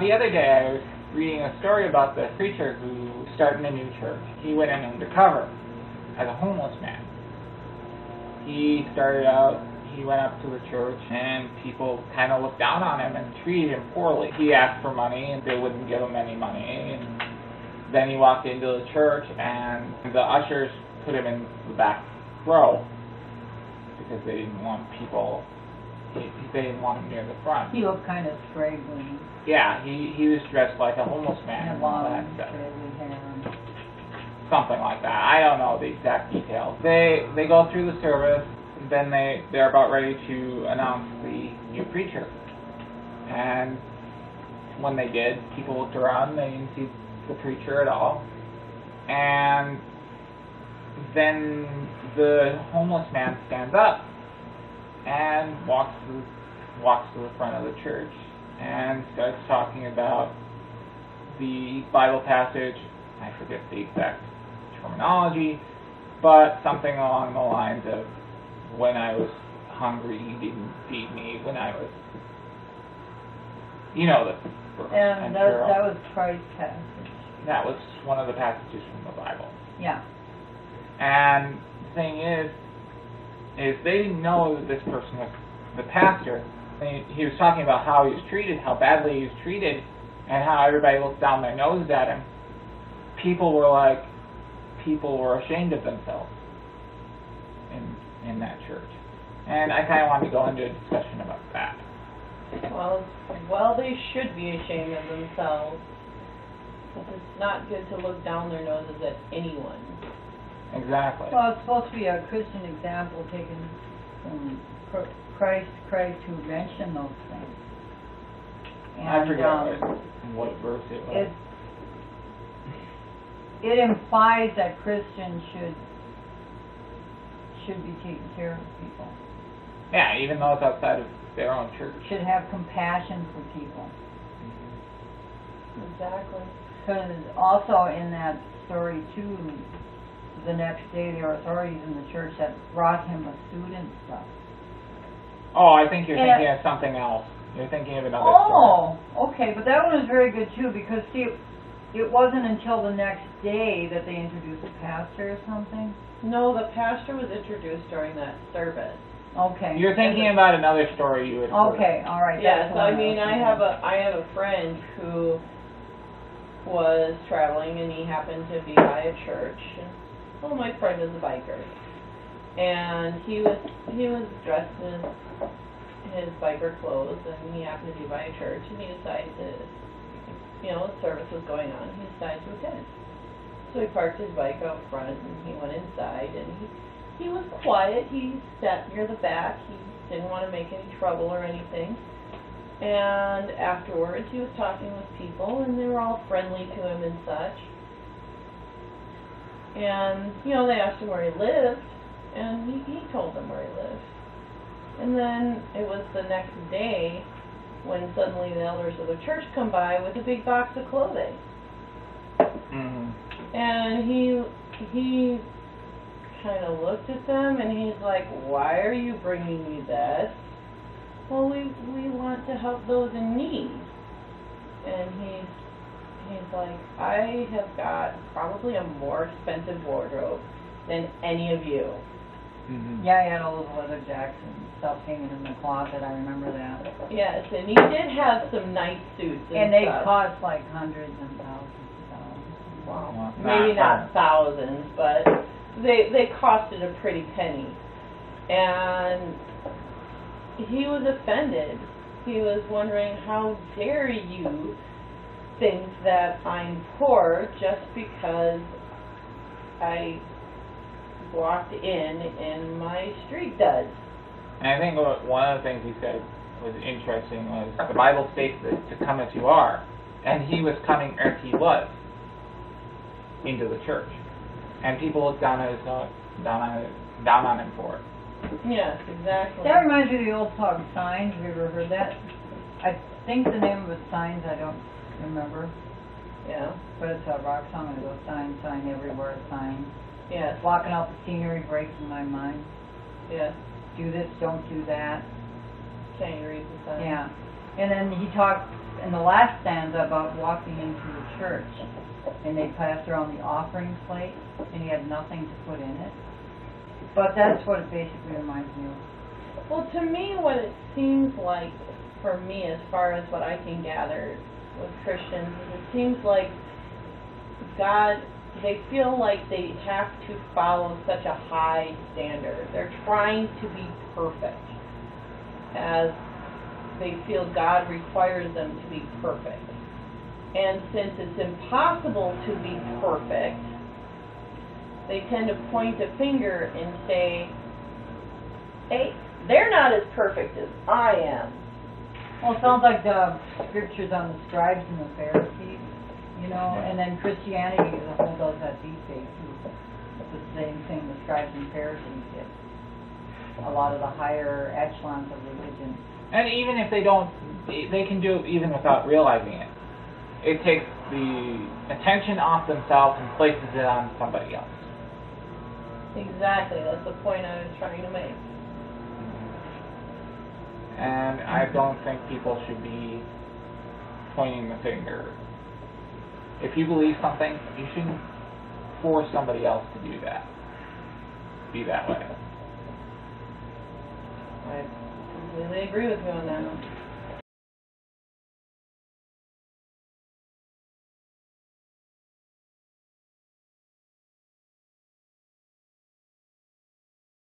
The other day I was reading a story about the preacher who started a new church. He went in undercover as a homeless man. He started out, he went up to the church and people kind of looked down on him and treated him poorly. He asked for money and they wouldn't give him any money. And then he walked into the church and the ushers put him in the back row because they didn't want people, they didn't want him near the front. He looked kind of scraggly. Yeah, he was dressed like a homeless man and all that stuff. Something like that. I don't know the exact details. They go through the service, then they're about ready to announce the new preacher. And when they did, people looked around, they didn't see the preacher at all. And then the homeless man stands up and walks to the front of the church and starts talking about the Bible passage. I forget the exact terminology, but something along the lines of, when I was hungry, you didn't feed me. When I was, you know, and that was Christ's passage. That was one of the passages from the Bible. Yeah. And the thing is they didn't know that this person was the pastor. He was talking about how he was treated, how badly he was treated, and how everybody looked down their noses at him. People were ashamed of themselves in that church. And I kind of wanted to go into a discussion about that. Well, they should be ashamed of themselves. Because it's not good to look down their noses at anyone. Exactly. Well, it's supposed to be a Christian example taken from Christ who mentioned those things. And, I forget what verse it was. It implies that Christians should be taking care of people. Yeah, even though it's outside of their own church. Should have compassion for people. Mm-hmm. Exactly. Because also in that story too, the next day there were authorities in the church that brought him a suit and stuff. Oh, I think you're thinking of something else. You're thinking of another story. Oh, okay, but that one was very good too, because see, it wasn't until the next day that they introduced the pastor or something? No, the pastor was introduced during that service. Okay. You're thinking about another story you had heard. Okay, all right. Yes, I mean, I have a friend who was traveling and he happened to be by a church. Well, my friend is a biker. And he was dressed in his biker clothes and he happened to be by a church and he decided to, the service was going on, he decided to attend. So he parked his bike out front and he went inside and he was quiet. He sat near the back. He didn't want to make any trouble or anything. And afterwards he was talking with people and they were all friendly to him and such. And, they asked him where he lived and he told them where he lived. And then it was the next day when suddenly the elders of the church come by with a big box of clothing. Mm-hmm. And he kind of looked at them and he's like, "Why are you bringing me this?" "Well, we want to help those in need." And he's like, "I have got probably a more expensive wardrobe than any of you." Mm-hmm. Yeah, he had all those leather jackets and stuff hanging in the closet. I remember that. Yes, and he did have some nice suits and they stuff. cost like hundreds and thousands of dollars. Well, maybe not thousands, but they costed a pretty penny. And he was offended. He was wondering, how dare you think that I'm poor just because I walked in my street duds. And I think one of the things he said was interesting was the Bible states that to come as you are, and he was coming as he was into the church, and people looked down on him for it. Yes, exactly. That reminds me of the old song Signs. Have you ever heard that? I think the name of it was Signs. I don't remember. Yeah. But it's a rock song, and it goes sign, sign everywhere, sign. Yes. Walking out the scenery breaks in my mind. Yes. Do this, don't do that. Can't you read the sign? Yeah. And then he talked, in the last stanza about walking into the church, and they passed around the offering plate, and he had nothing to put in it. But that's what it basically reminds me of. Well, to me, what it seems like, for me, as far as what I can gather with Christians, is it seems like God, they feel like they have to follow such a high standard. They're trying to be perfect, as they feel God requires them to be perfect. And since it's impossible to be perfect, they tend to point a finger and say, hey, they're not as perfect as I am. Well, it sounds like the scriptures on the scribes and the Pharisees, you know, and then Christianity as a whole does that these days too. It's the same thing the scribes and Pharisees did. A lot of the higher echelons of religion. And even if they don't, they can do it even without realizing it. It takes the attention off themselves and places it on somebody else. Exactly, that's the point I was trying to make. And I don't think people should be pointing the finger. If you believe something, you shouldn't force somebody else to do that. Be that way. I completely agree with you on that.